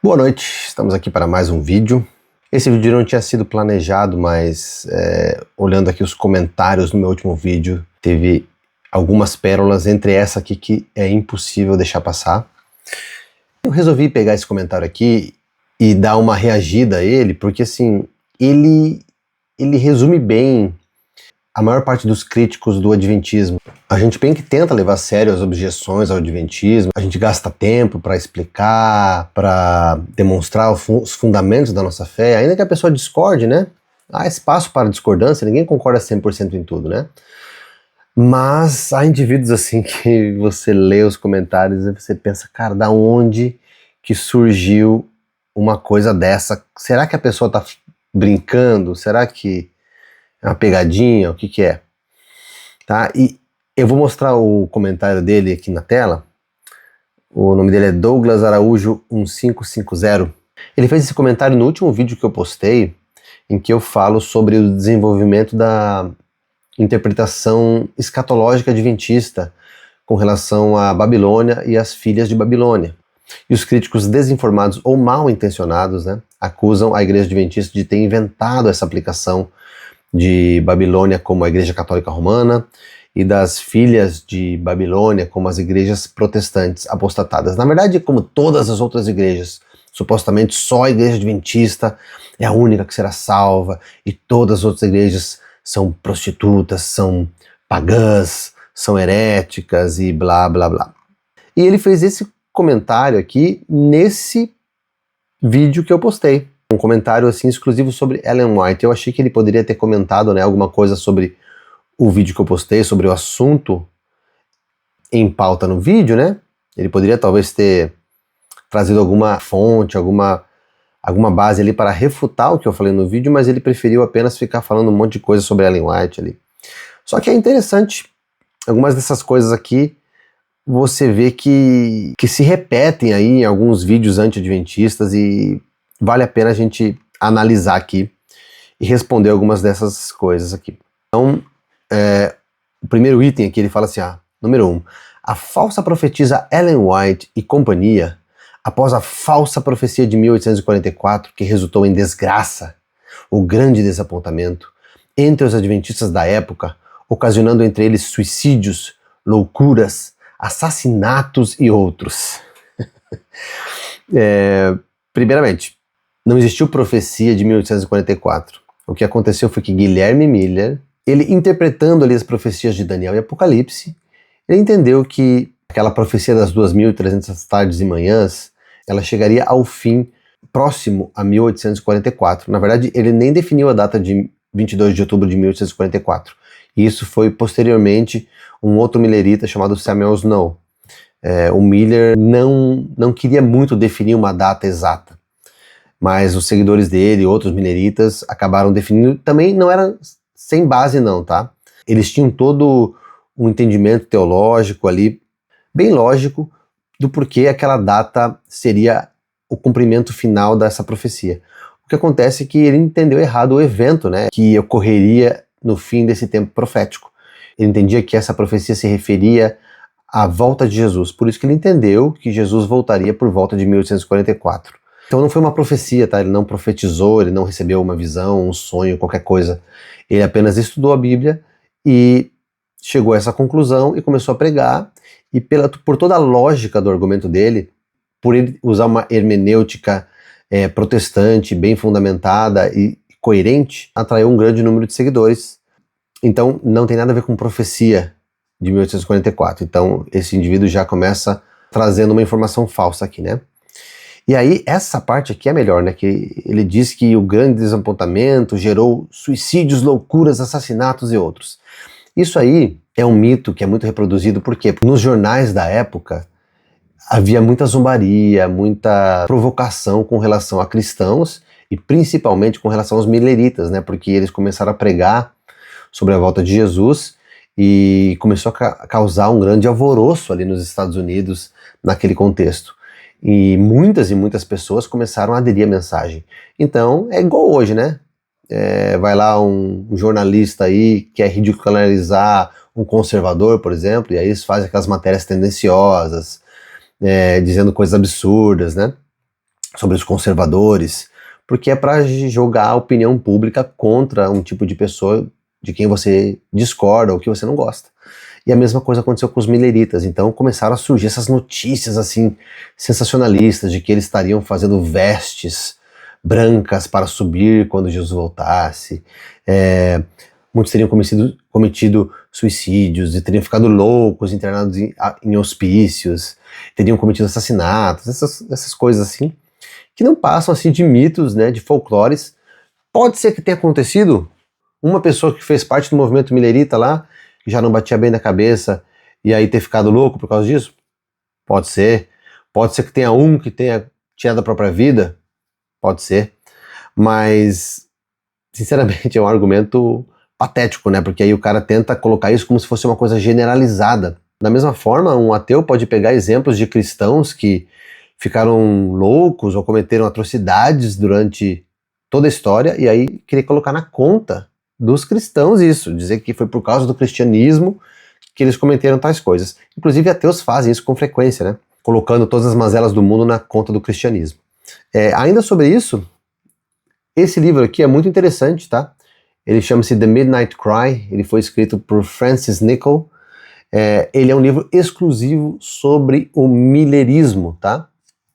Boa noite, estamos aqui para mais um vídeo. Esse vídeo não tinha sido planejado, mas olhando aqui os comentários no meu último vídeo, teve algumas pérolas, entre essa aqui que é impossível deixar passar. Eu resolvi pegar esse comentário aqui e dar uma reagida a ele, porque assim, ele resume bem a maior parte dos críticos do Adventismo. A gente bem que tenta levar a sério as objeções ao Adventismo, a gente gasta tempo para explicar, para demonstrar os fundamentos da nossa fé, ainda que a pessoa discorde, né? Há espaço para discordância, ninguém concorda 100% em tudo, né? Mas há indivíduos assim que você lê os comentários e você pensa, cara, da onde que surgiu uma coisa dessa? Será que a pessoa tá brincando? Será que é uma pegadinha? O que que é? Tá? E eu vou mostrar o comentário dele aqui na tela. O nome dele é Douglas Araújo 1550. Ele fez esse comentário no último vídeo que eu postei, em que eu falo sobre o desenvolvimento da interpretação escatológica adventista com relação à Babilônia e às filhas de Babilônia. E os críticos desinformados ou mal intencionados, né, acusam a Igreja Adventista de ter inventado essa aplicação de Babilônia como a Igreja Católica Romana e das filhas de Babilônia como as igrejas protestantes apostatadas. Na verdade, como todas as outras igrejas, supostamente só a Igreja Adventista é a única que será salva e todas as outras igrejas são prostitutas, são pagãs, são heréticas e blá blá blá. E ele fez esse comentário aqui nesse vídeo que eu postei. Um comentário assim exclusivo sobre Ellen White. Eu achei que ele poderia ter comentado, né, alguma coisa sobre o vídeo que eu postei, sobre o assunto em pauta no vídeo, né? Ele poderia talvez ter trazido alguma fonte, alguma base ali para refutar o que eu falei no vídeo, mas ele preferiu apenas ficar falando um monte de coisa sobre Ellen White ali. Só que é interessante, algumas dessas coisas aqui você vê que se repetem aí em alguns vídeos anti-adventistas e vale a pena a gente analisar aqui e responder algumas dessas coisas aqui. Então, o primeiro item aqui ele fala assim, número 1, a falsa profetisa Ellen White e companhia, após a falsa profecia de 1844, que resultou em desgraça, o grande desapontamento entre os adventistas da época, ocasionando entre eles suicídios, loucuras, assassinatos e outros. Primeiramente, não existiu profecia de 1844. O que aconteceu foi que Guilherme Miller, ele interpretando ali as profecias de Daniel e Apocalipse, ele entendeu que aquela profecia das 2300 tardes e manhãs, ela chegaria ao fim próximo a 1844. Na verdade, ele nem definiu a data de 22 de outubro de 1844. E isso foi posteriormente um outro millerita chamado Samuel Snow. O Miller não queria muito definir uma data exata, mas os seguidores dele, outros milleritas, acabaram definindo, também não era sem base não, tá? Eles tinham todo um entendimento teológico ali, bem lógico, do porquê aquela data seria o cumprimento final dessa profecia. O que acontece é que ele entendeu errado o evento, né, que ocorreria no fim desse tempo profético. Ele entendia que essa profecia se referia à volta de Jesus, por isso que ele entendeu que Jesus voltaria por volta de 1844. Então não foi uma profecia, tá? Ele não profetizou, ele não recebeu uma visão, um sonho, qualquer coisa. Ele apenas estudou a Bíblia e chegou a essa conclusão e começou a pregar, e por toda a lógica do argumento dele, por ele usar uma hermenêutica protestante, bem fundamentada e coerente, atraiu um grande número de seguidores. Então não tem nada a ver com profecia de 1844. Então esse indivíduo já começa trazendo uma informação falsa aqui, né? E aí essa parte aqui é melhor, né? Que ele diz que o grande desapontamento gerou suicídios, loucuras, assassinatos e outros. Isso aí é um mito que é muito reproduzido, porque nos jornais da época havia muita zombaria, muita provocação com relação a cristãos e principalmente com relação aos milleritas, né? Porque eles começaram a pregar sobre a volta de Jesus e começou a causar um grande alvoroço ali nos Estados Unidos naquele contexto. E muitas pessoas começaram a aderir à mensagem. Então é igual hoje, né? Vai lá um jornalista aí que quer ridicularizar um conservador, por exemplo, e aí eles fazem aquelas matérias tendenciosas, dizendo coisas absurdas, né? sobre os conservadores, porque é para jogar a opinião pública contra um tipo de pessoa de quem você discorda ou que você não gosta. E a mesma coisa aconteceu com os mileritas, então começaram a surgir essas notícias assim sensacionalistas de que eles estariam fazendo vestes brancas para subir quando Jesus voltasse. Muitos teriam cometido suicídios e teriam ficado loucos, internados em hospícios, teriam cometido assassinatos, essas coisas assim, que não passam assim de mitos, né, de folclores. Pode ser que tenha acontecido uma pessoa que fez parte do movimento milerita lá, que já não batia bem na cabeça, e aí ter ficado louco por causa disso? Pode ser. Pode ser que tenha um que tenha tirado a própria vida? Pode ser. Mas, sinceramente, é um argumento patético, né? Porque aí o cara tenta colocar isso como se fosse uma coisa generalizada. Da mesma forma, um ateu pode pegar exemplos de cristãos que ficaram loucos ou cometeram atrocidades durante toda a história e aí querer colocar na conta dos cristãos isso, dizer que foi por causa do cristianismo que eles cometeram tais coisas. Inclusive ateus fazem isso com frequência, né? Colocando todas as mazelas do mundo na conta do cristianismo. Ainda sobre isso, esse livro aqui é muito interessante, tá? Ele chama-se The Midnight Cry, ele foi escrito por Francis Nichol. Ele é um livro exclusivo sobre o milerismo, tá?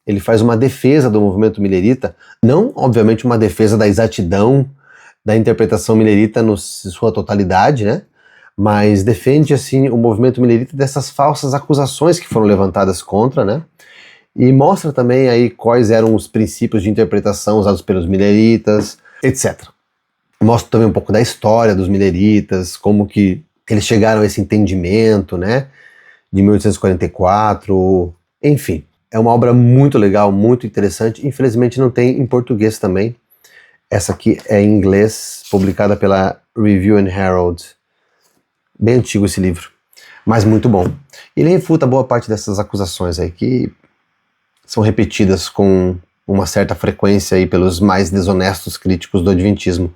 Ele faz uma defesa do movimento milerita, não, obviamente, uma defesa da exatidão da interpretação milerita em sua totalidade, né? Mas defende, assim, o movimento milerita dessas falsas acusações que foram levantadas contra, né? E mostra também aí quais eram os princípios de interpretação usados pelos mileritas, etc. Mostra também um pouco da história dos mileritas, como que eles chegaram a esse entendimento, né? De 1844, enfim. É uma obra muito legal, muito interessante. Infelizmente não tem em português também. Essa aqui é em inglês, publicada pela Review and Herald. Bem antigo esse livro, mas muito bom. Ele refuta boa parte dessas acusações aí, que são repetidas com uma certa frequência aí pelos mais desonestos críticos do Adventismo.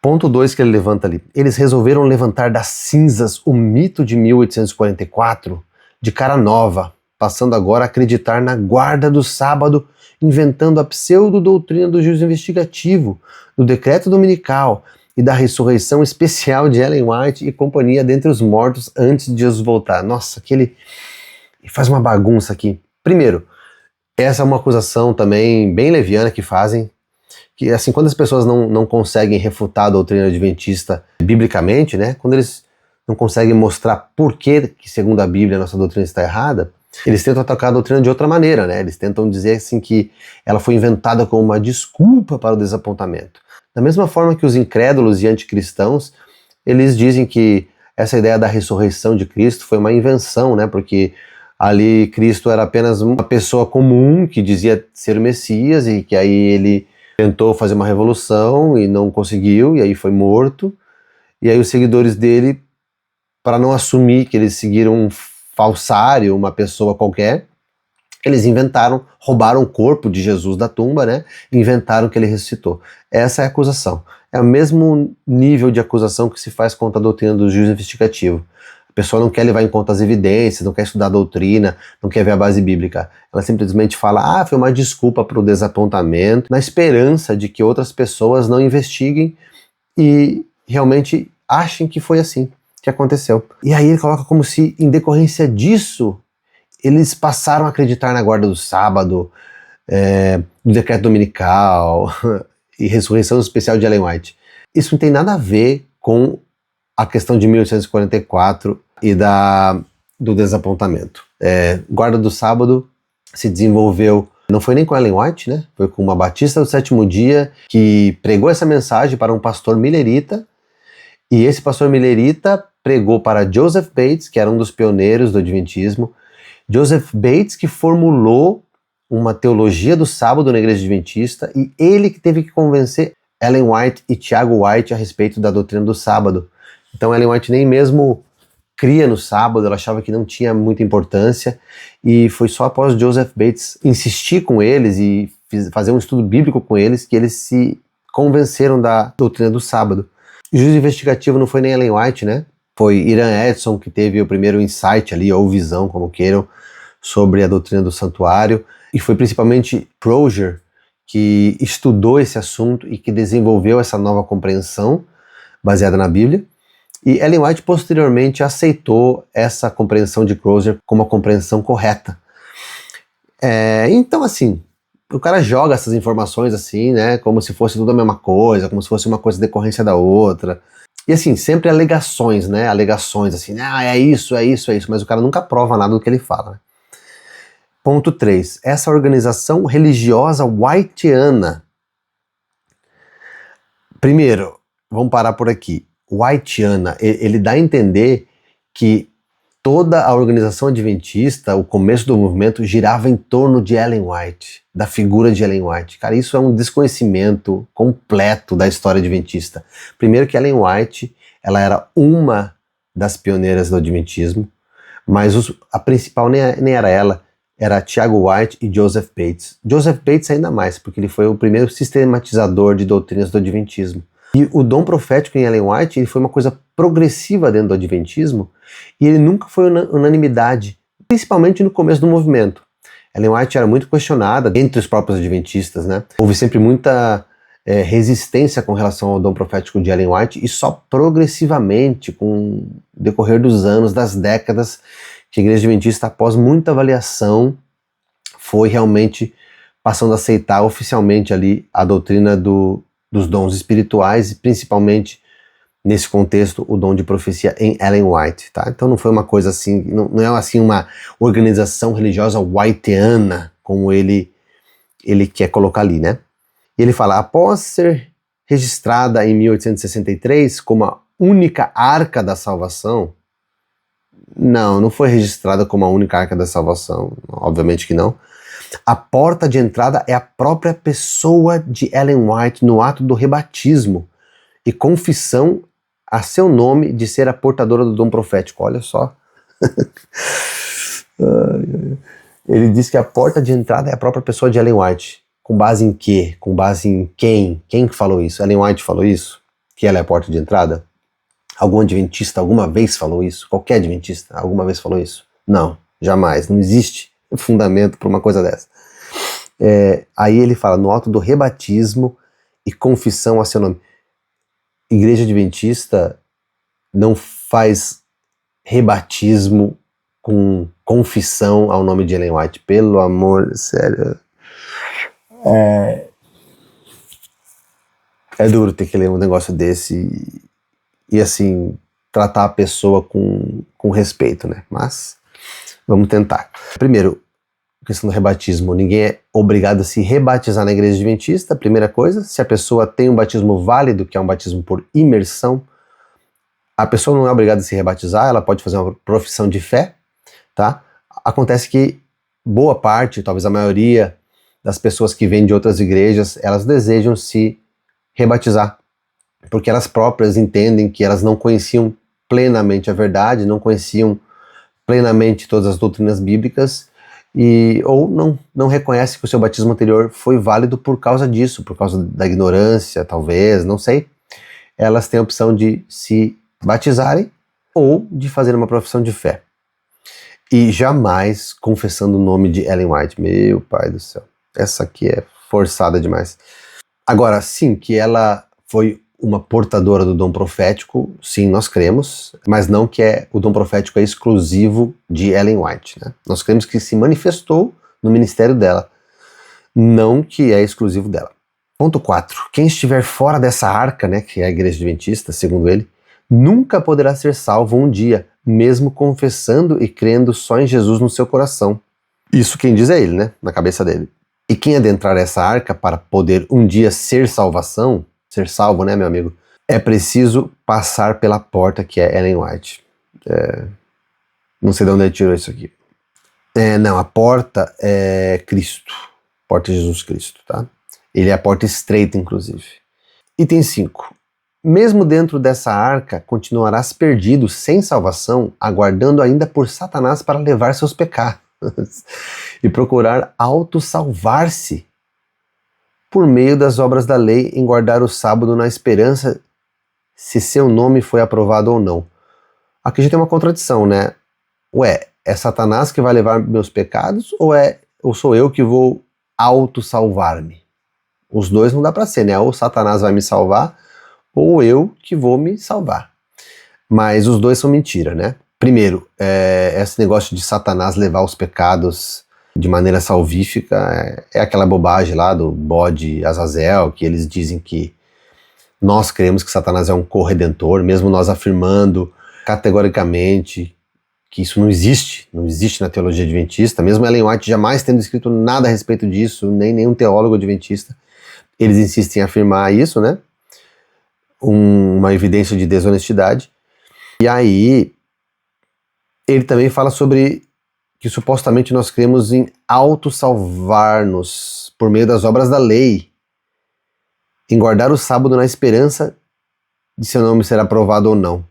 Ponto 2 que ele levanta ali. Eles resolveram levantar das cinzas o mito de 1844 de cara nova, passando agora a acreditar na guarda do sábado, inventando a pseudo-doutrina do juízo investigativo, do decreto dominical e da ressurreição especial de Ellen White e companhia dentre os mortos antes de Jesus voltar. Nossa, ele faz uma bagunça aqui. Primeiro, essa é uma acusação também bem leviana que fazem, que assim, quando as pessoas não conseguem refutar a doutrina adventista biblicamente, né, quando eles não conseguem mostrar por que, segundo a Bíblia, a nossa doutrina está errada, eles tentam atacar a doutrina de outra maneira, né? Eles tentam dizer assim que ela foi inventada como uma desculpa para o desapontamento. Da mesma forma que os incrédulos e anticristãos, eles dizem que essa ideia da ressurreição de Cristo foi uma invenção, né? Porque ali Cristo era apenas uma pessoa comum que dizia ser o Messias e que aí ele tentou fazer uma revolução e não conseguiu e aí foi morto. E aí os seguidores dele, para não assumir que eles seguiram um falsário, uma pessoa qualquer, eles roubaram o corpo de Jesus da tumba, né? Inventaram que ele ressuscitou. Essa é a acusação. É o mesmo nível de acusação que se faz contra a doutrina do juízo investigativo. A pessoa não quer levar em conta as evidências, não quer estudar a doutrina, não quer ver a base bíblica. Ela simplesmente fala, foi uma desculpa para o desapontamento, na esperança de que outras pessoas não investiguem e realmente achem que foi assim que aconteceu. E aí ele coloca como se, em decorrência disso, eles passaram a acreditar na guarda do sábado, no decreto dominical e ressurreição especial de Ellen White. Isso não tem nada a ver com a questão de 1844 e do desapontamento. Guarda do sábado se desenvolveu, não foi nem com Ellen White, né? Foi com uma batista do sétimo dia que pregou essa mensagem para um pastor milerita, e esse pastor milerita pregou para Joseph Bates, que era um dos pioneiros do Adventismo. Joseph Bates que formulou uma teologia do sábado na igreja adventista, e ele que teve que convencer Ellen White e Tiago White a respeito da doutrina do sábado. Então Ellen White nem mesmo cria no sábado, ela achava que não tinha muita importância, e foi só após Joseph Bates insistir com eles e fazer um estudo bíblico com eles que eles se convenceram da doutrina do sábado. O juízo investigativo não foi nem Ellen White, né? Foi Iran Edson que teve o primeiro insight ali, ou visão, como queiram, sobre a doutrina do santuário, e foi principalmente Crozier que estudou esse assunto e que desenvolveu essa nova compreensão baseada na Bíblia. E Ellen White posteriormente aceitou essa compreensão de Crozier como a compreensão correta. Então, assim, o cara joga essas informações assim, né, como se fosse tudo a mesma coisa, como se fosse uma coisa decorrência da outra. E assim, sempre alegações, né, alegações assim, é isso, mas o cara nunca prova nada do que ele fala, né? Ponto 3. Essa organização religiosa whiteana. Primeiro, vamos parar por aqui. Whiteana, ele dá a entender que toda a organização adventista, o começo do movimento, girava em torno de Ellen White, da figura de Ellen White. Cara, isso é um desconhecimento completo da história adventista. Primeiro que Ellen White, ela era uma das pioneiras do adventismo, mas a principal nem era ela, era Tiago White e Joseph Bates. Joseph Bates ainda mais, porque ele foi o primeiro sistematizador de doutrinas do adventismo. E o dom profético em Ellen White, ele foi uma coisa progressiva dentro do adventismo, e ele nunca foi unanimidade, principalmente no começo do movimento. Ellen White era muito questionada entre os próprios adventistas, né? Houve sempre muita resistência com relação ao dom profético de Ellen White, e só progressivamente, com o decorrer dos anos, das décadas, que a Igreja Adventista, após muita avaliação, foi realmente passando a aceitar oficialmente ali a doutrina dos dons espirituais, e principalmente nesse contexto o dom de profecia em Ellen White, tá? Então não foi uma coisa assim, não é assim uma organização religiosa whiteana, como ele quer colocar ali, né? E ele fala, após ser registrada em 1863 como a única arca da salvação, não foi registrada como a única arca da salvação, obviamente que não. A porta de entrada é a própria pessoa de Ellen White no ato do rebatismo e confissão a seu nome de ser a portadora do dom profético. Olha só. Ele diz que a porta de entrada é a própria pessoa de Ellen White. Com base em quê? Com base em quem? Quem que falou isso? Ellen White falou isso? Que ela é a porta de entrada? Algum adventista alguma vez falou isso? Qualquer adventista alguma vez falou isso? Não, jamais. Não existe fundamento para uma coisa dessa. Aí ele fala, no ato do rebatismo e confissão a seu nome. Igreja Adventista não faz rebatismo com confissão ao nome de Ellen White. Pelo amor, sério. É duro ter que ler um negócio desse e assim, tratar a pessoa com respeito, né? Mas vamos tentar. Primeiro, questão do rebatismo. Ninguém é obrigado a se rebatizar na Igreja Adventista, primeira coisa. Se a pessoa tem um batismo válido, que é um batismo por imersão, a pessoa não é obrigada a se rebatizar, ela pode fazer uma profissão de fé, tá? Acontece que boa parte, talvez a maioria das pessoas que vêm de outras igrejas, elas desejam se rebatizar, porque elas próprias entendem que elas não conheciam plenamente a verdade, não conheciam plenamente todas as doutrinas bíblicas, ou não reconhece que o seu batismo anterior foi válido por causa disso, por causa da ignorância, talvez, não sei. Elas têm a opção de se batizarem ou de fazer uma profissão de fé. E jamais confessando o nome de Ellen White. Meu pai do céu, essa aqui é forçada demais. Agora, sim, que ela foi uma portadora do dom profético, sim, nós cremos, mas não que o dom profético é exclusivo de Ellen White, né? Nós cremos que se manifestou no ministério dela, não que é exclusivo dela. Ponto 4. Quem estiver fora dessa arca, né, que é a Igreja Adventista, segundo ele, nunca poderá ser salvo um dia, mesmo confessando e crendo só em Jesus no seu coração. Isso quem diz é ele, né, na cabeça dele. E quem adentrar essa arca para poder um dia ser salvação, ser salvo, né, meu amigo, é preciso passar pela porta que é Ellen White. Não sei de onde ele tirou isso aqui. Não, a porta é Cristo. Porta de Jesus Cristo, tá? Ele é a porta estreita, inclusive. Item 5. Mesmo dentro dessa arca, continuarás perdido, sem salvação, aguardando ainda por Satanás para levar seus pecados e procurar autossalvar-se por meio das obras da lei, em guardar o sábado na esperança se seu nome foi aprovado ou não. Aqui já tem uma contradição, né? É Satanás que vai levar meus pecados ou sou eu que vou auto-salvar-me? Os dois não dá para ser, né? Ou Satanás vai me salvar, ou eu que vou me salvar. Mas os dois são mentira, né? Primeiro, esse negócio de Satanás levar os pecados de maneira salvífica é aquela bobagem lá do bode Azazel, que eles dizem que nós cremos que Satanás é um corredentor, mesmo nós afirmando categoricamente que isso não existe na teologia adventista, mesmo Ellen White jamais tendo escrito nada a respeito disso, nem nenhum teólogo adventista, eles insistem em afirmar isso, né? Uma evidência de desonestidade. E aí, ele também fala sobre que supostamente nós cremos em autossalvar-nos por meio das obras da lei, em guardar o sábado na esperança de seu nome ser aprovado ou não.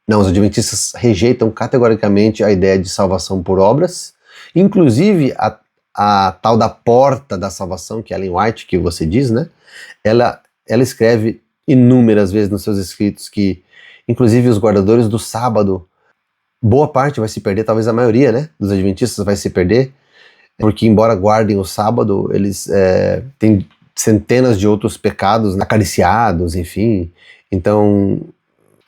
Não, os adventistas rejeitam categoricamente a ideia de salvação por obras, inclusive a tal da porta da salvação, que é Ellen White, que você diz, né? Ela escreve inúmeras vezes nos seus escritos que, inclusive, os guardadores do sábado, boa parte vai se perder, talvez a maioria, né, dos adventistas vai se perder, porque embora guardem o sábado, eles têm centenas de outros pecados acariciados, enfim. Então,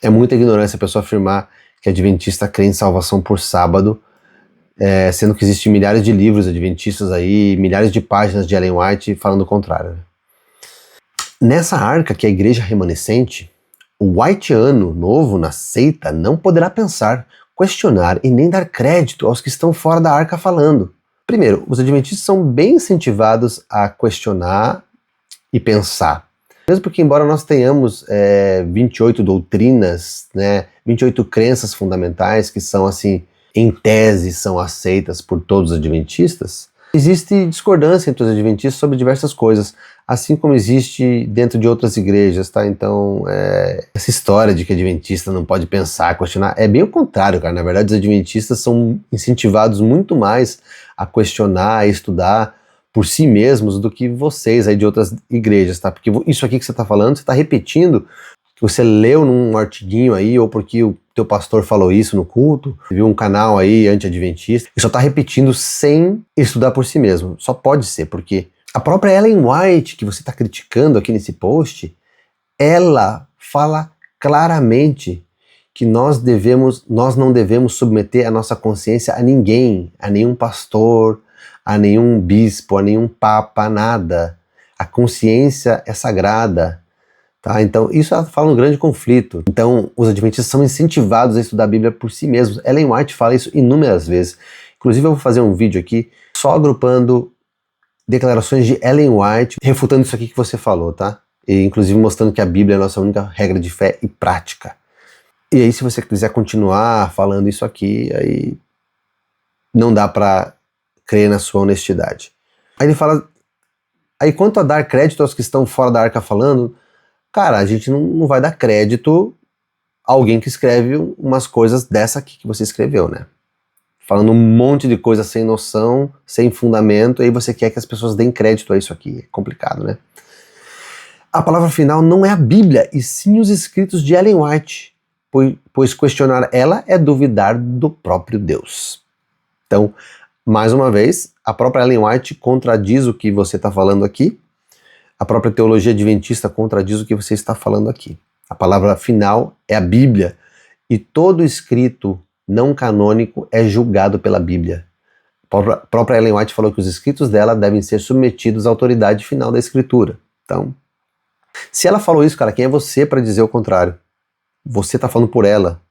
é muita ignorância a pessoa afirmar que adventista crê em salvação por sábado, sendo que existem milhares de livros adventistas aí, milhares de páginas de Ellen White falando o contrário. Nessa arca, que é a igreja remanescente, o Whiteano novo na seita não poderá pensar, questionar e nem dar crédito aos que estão fora da arca falando. Primeiro, os adventistas são bem incentivados a questionar e pensar. Mesmo porque, embora nós tenhamos 28 doutrinas, né, 28 crenças fundamentais que são, assim, em tese, são aceitas por todos os adventistas, existe discordância entre os adventistas sobre diversas coisas, assim como existe dentro de outras igrejas, tá? Então, essa história de que adventista não pode pensar, questionar, é bem o contrário, cara. Na verdade, os adventistas são incentivados muito mais a questionar, a estudar por si mesmos do que vocês aí de outras igrejas, tá? Porque isso aqui que você está falando, você está repetindo, que você leu num artiguinho aí, ou porque o teu pastor falou isso no culto, viu um canal aí anti-adventista, e só está repetindo sem estudar por si mesmo. Só pode ser, porque a própria Ellen White, que você está criticando aqui nesse post, ela fala claramente que nós não devemos submeter a nossa consciência a ninguém, a nenhum pastor, a nenhum bispo, a nenhum papa, a nada. A consciência é sagrada. Tá? Então, isso ela fala um grande conflito. Então, os adventistas são incentivados a estudar a Bíblia por si mesmos. Ellen White fala isso inúmeras vezes. Inclusive, eu vou fazer um vídeo aqui só agrupando declarações de Ellen White, refutando isso aqui que você falou, tá? E, inclusive, mostrando que a Bíblia é a nossa única regra de fé e prática. E aí, se você quiser continuar falando isso aqui, aí não dá para crer na sua honestidade. Aí ele fala, aí quanto a dar crédito aos que estão fora da arca falando, cara, a gente não vai dar crédito a alguém que escreve umas coisas dessa aqui que você escreveu, né? Falando um monte de coisa sem noção, sem fundamento, aí você quer que as pessoas deem crédito a isso aqui. É complicado, né? A palavra final não é a Bíblia, e sim os escritos de Ellen White, pois questionar ela é duvidar do próprio Deus. Então, mais uma vez, a própria Ellen White contradiz o que você está falando aqui, a própria teologia adventista contradiz o que você está falando aqui. A palavra final é a Bíblia, e todo escrito não canônico é julgado pela Bíblia. A própria Ellen White falou que os escritos dela devem ser submetidos à autoridade final da Escritura. Então, se ela falou isso, cara, quem é você para dizer o contrário? Você está falando por ela.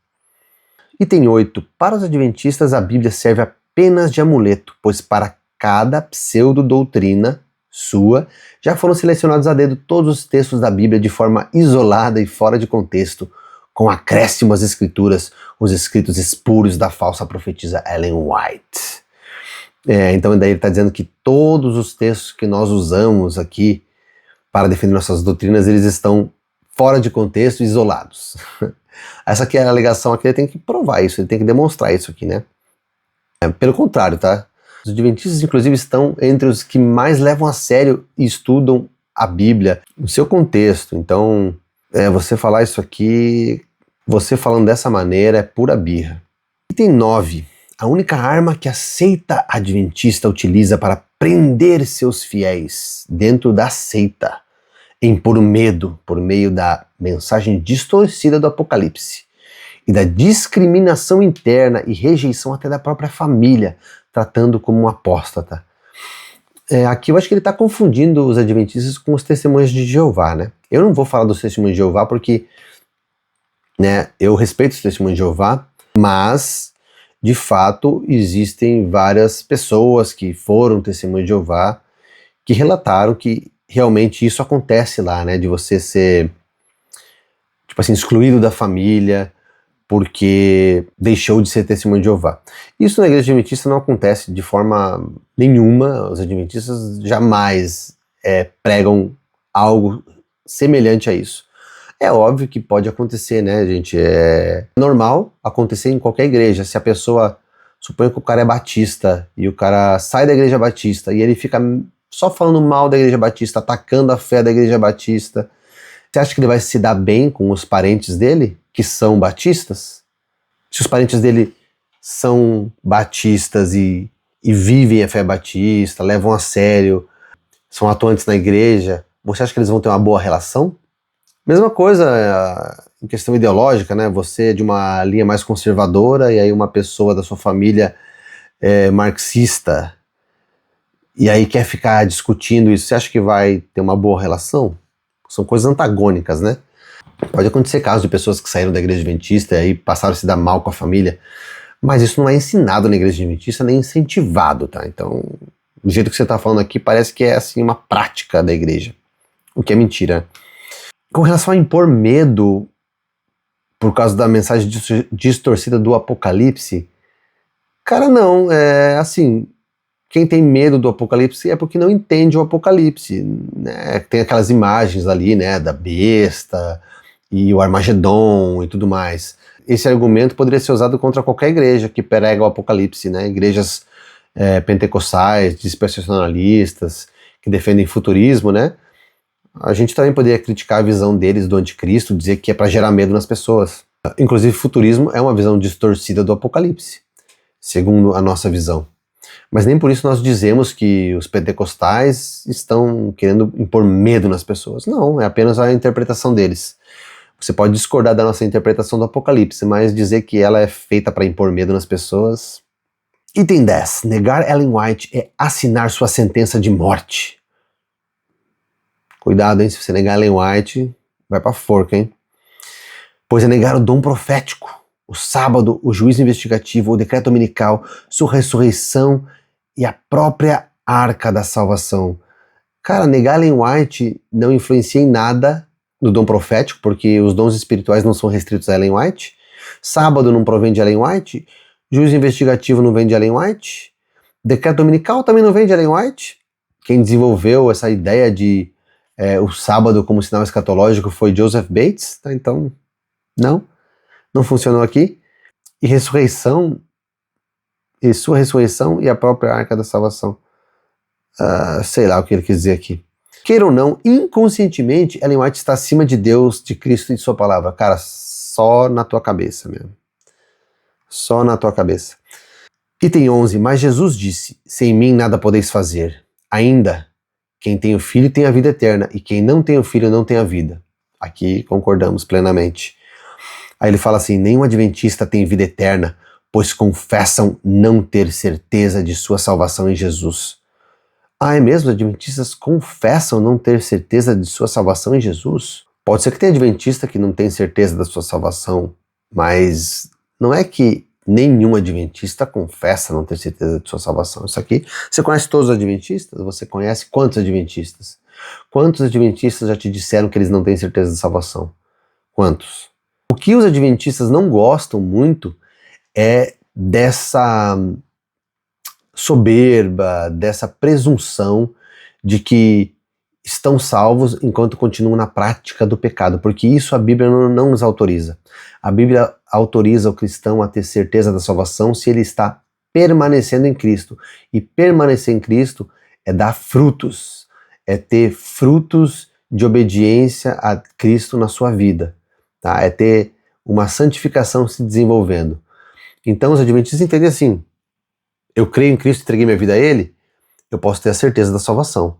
Item 8. Para os adventistas, a Bíblia serve apenas de amuleto, pois para cada pseudo-doutrina sua, já foram selecionados a dedo todos os textos da Bíblia de forma isolada e fora de contexto, com acréscimo às escrituras, os escritos espúrios da falsa profetisa Ellen White. Então daí ele está dizendo que todos os textos que nós usamos aqui para defender nossas doutrinas, eles estão fora de contexto e isolados. Essa aqui é a alegação aqui, ele tem que provar isso, ele tem que demonstrar isso aqui, né? Pelo contrário, tá? Os adventistas, inclusive, estão entre os que mais levam a sério e estudam a Bíblia no seu contexto. Então, você falar isso aqui, você falando dessa maneira, é pura birra. Item 9. a única arma que a seita adventista utiliza para prender seus fiéis dentro da seita, impor medo por meio da mensagem distorcida do Apocalipse e da discriminação interna e rejeição até da própria família, tratando como um apóstata. Aqui eu acho que ele está confundindo os adventistas com os testemunhas de Jeová, né? Eu não vou falar dos testemunhos de Jeová porque, né, eu respeito os testemunhos de Jeová, mas de fato existem várias pessoas que foram testemunhas de Jeová que relataram que realmente isso acontece lá, né, de você ser, tipo assim, excluído da família porque deixou de ser testemunho de Jeová. Isso na igreja adventista não acontece de forma nenhuma. Os adventistas jamais pregam algo semelhante a isso. É óbvio que pode acontecer, né, gente? É normal acontecer em qualquer igreja. Se a pessoa, suponha que o cara é batista e o cara sai da igreja batista e ele fica só falando mal da igreja batista, atacando a fé da igreja batista, você acha que ele vai se dar bem com os parentes dele, que são batistas? Se os parentes dele são batistas e vivem a fé batista, levam a sério, são atuantes na igreja, você acha que eles vão ter uma boa relação? Mesma coisa em questão ideológica, né? Você é de uma linha mais conservadora e aí uma pessoa da sua família é marxista e aí quer ficar discutindo isso, você acha que vai ter uma boa relação? São coisas antagônicas, né? Pode acontecer casos de pessoas que saíram da igreja adventista e aí passaram a se dar mal com a família, mas isso não é ensinado na igreja adventista nem incentivado, tá? Então, do jeito que você está falando aqui, parece que é assim uma prática da igreja, o que é mentira. Com relação a impor medo por causa da mensagem distorcida do Apocalipse, cara, não, assim, quem tem medo do Apocalipse é porque não entende o Apocalipse, né? Tem aquelas imagens ali, né, da besta e o Armagedon e tudo mais. Esse argumento poderia ser usado contra qualquer igreja que prega o Apocalipse, né? Igrejas pentecostais, dispensacionalistas, que defendem futurismo, né? A gente também poderia criticar a visão deles do anticristo, dizer que é para gerar medo nas pessoas. Inclusive, futurismo é uma visão distorcida do Apocalipse, segundo a nossa visão. Mas nem por isso nós dizemos que os pentecostais estão querendo impor medo nas pessoas. Não, é apenas a interpretação deles. Você pode discordar da nossa interpretação do Apocalipse, mas dizer que ela é feita para impor medo nas pessoas. Item 10. Negar Ellen White é assinar sua sentença de morte. Cuidado, hein? Se você negar Ellen White, vai pra forca, hein? Pois é negar o dom profético, o sábado, o juízo investigativo, o decreto dominical, sua ressurreição e a própria arca da salvação. Cara, negar Ellen White não influencia em nada no dom profético, porque os dons espirituais não são restritos a Ellen White. Sábado não provém de Ellen White. Juízo investigativo não vem de Ellen White. Decreto dominical também não vem de Ellen White. Quem desenvolveu essa ideia de o sábado como sinal escatológico foi Joseph Bates, tá? Então, não funcionou aqui. E ressurreição, e sua ressurreição e a própria arca da salvação. Sei lá o que ele quis dizer aqui. Queira ou não, inconscientemente, Ellen White está acima de Deus, de Cristo e de sua palavra. Cara, só na tua cabeça mesmo. Só na tua cabeça. Item 11. Mas Jesus disse, sem mim nada podeis fazer. Ainda, quem tem o Filho tem a vida eterna, e quem não tem o Filho não tem a vida. Aqui concordamos plenamente. Aí ele fala assim, nenhum adventista tem vida eterna, pois confessam não ter certeza de sua salvação em Jesus. É mesmo? Os adventistas confessam não ter certeza de sua salvação em Jesus? Pode ser que tenha adventista que não tem certeza da sua salvação, mas não é que nenhum adventista confessa não ter certeza de sua salvação. Isso aqui, você conhece todos os adventistas? Você conhece quantos adventistas? Quantos adventistas já te disseram que eles não têm certeza de salvação? Quantos? O que os adventistas não gostam muito é dessa soberba, dessa presunção de que estão salvos enquanto continuam na prática do pecado, porque isso a Bíblia não nos autoriza. A Bíblia autoriza o cristão a ter certeza da salvação se ele está permanecendo em Cristo. E permanecer em Cristo é dar frutos, é ter frutos de obediência a Cristo na sua vida, tá? É ter uma santificação se desenvolvendo. Então os adventistas entendem assim, eu creio em Cristo e entreguei minha vida a Ele, eu posso ter a certeza da salvação.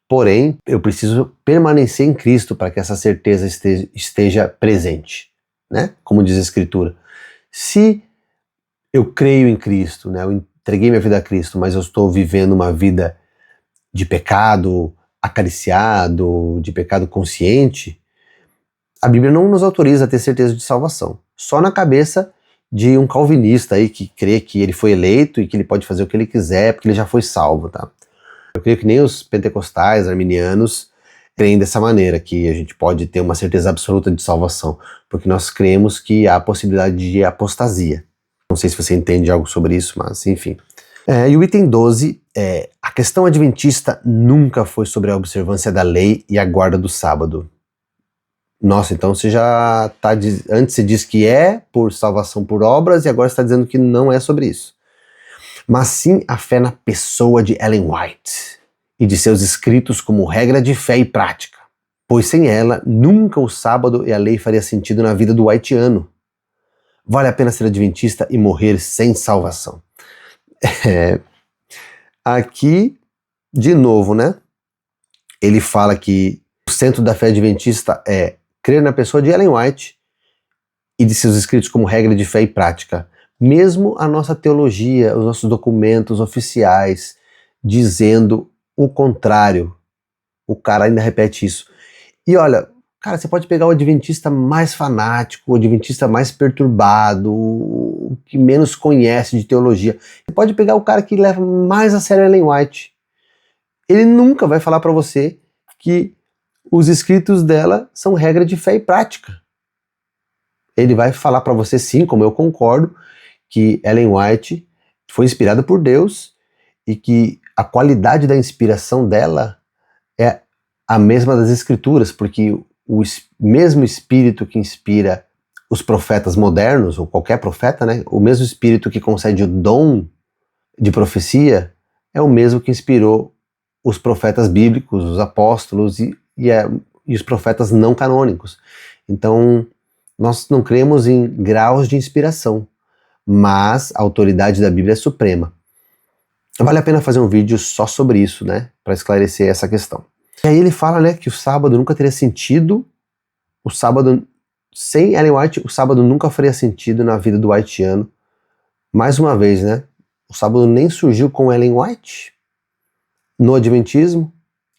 Porém, eu preciso permanecer em Cristo para que essa certeza esteja presente, né? Como diz a Escritura. Se eu creio em Cristo, né? Eu entreguei minha vida a Cristo, mas eu estou vivendo uma vida de pecado acariciado, de pecado consciente, a Bíblia não nos autoriza a ter certeza de salvação. Só na cabeça de um calvinista aí que crê que ele foi eleito e que ele pode fazer o que ele quiser porque ele já foi salvo, tá? Eu creio que nem os pentecostais, arminianos, creem dessa maneira, que a gente pode ter uma certeza absoluta de salvação, porque nós cremos que há a possibilidade de apostasia. Não sei se você entende algo sobre isso, mas enfim. E o item 12 é: a questão adventista nunca foi sobre a observância da lei e a guarda do sábado. Nossa, então você já está... Antes você diz que é por salvação por obras e agora você está dizendo que não é sobre isso. Mas sim a fé na pessoa de Ellen White e de seus escritos como regra de fé e prática, pois sem ela nunca o sábado e a lei faria sentido na vida do Whiteano. Vale a pena ser adventista e morrer sem salvação. Aqui, de novo, né? Ele fala que o centro da fé adventista é crer na pessoa de Ellen White e de seus escritos como regra de fé e prática. Mesmo a nossa teologia, os nossos documentos oficiais dizendo o contrário, o cara ainda repete isso. E olha, cara, você pode pegar o adventista mais fanático, o adventista mais perturbado, o que menos conhece de teologia. Você pode pegar o cara que leva mais a sério Ellen White. Ele nunca vai falar para você que os escritos dela são regra de fé e prática. Ele vai falar para você, sim, como eu concordo, que Ellen White foi inspirada por Deus e que a qualidade da inspiração dela é a mesma das escrituras, porque o mesmo espírito que inspira os profetas modernos, ou qualquer profeta, né, o mesmo espírito que concede o dom de profecia é o mesmo que inspirou os profetas bíblicos, os apóstolos e os profetas não canônicos. Então, nós não cremos em graus de inspiração, mas a autoridade da Bíblia é suprema. Vale a pena fazer um vídeo só sobre isso, né, para esclarecer essa questão. E aí ele fala, né, que o sábado nunca teria sentido, o sábado, sem Ellen White, o sábado nunca faria sentido na vida do Whiteano. Mais uma vez, né, o sábado nem surgiu com Ellen White no adventismo,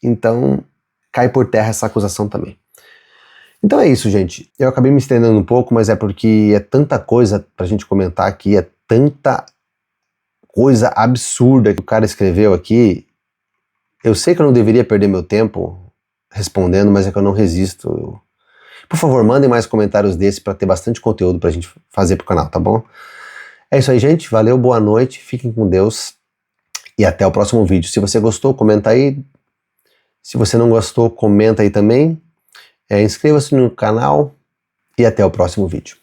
então cai por terra essa acusação também. Então é isso, gente. Eu acabei me estendendo um pouco, mas é porque é tanta coisa pra gente comentar aqui, é tanta coisa absurda que o cara escreveu aqui. Eu sei que eu não deveria perder meu tempo respondendo, mas é que eu não resisto. Por favor, mandem mais comentários desses para ter bastante conteúdo pra gente fazer pro canal, tá bom? É isso aí, gente. Valeu, boa noite, fiquem com Deus e até o próximo vídeo. Se você gostou, comenta aí. Se você não gostou, comenta aí também. Inscreva-se no canal e até o próximo vídeo.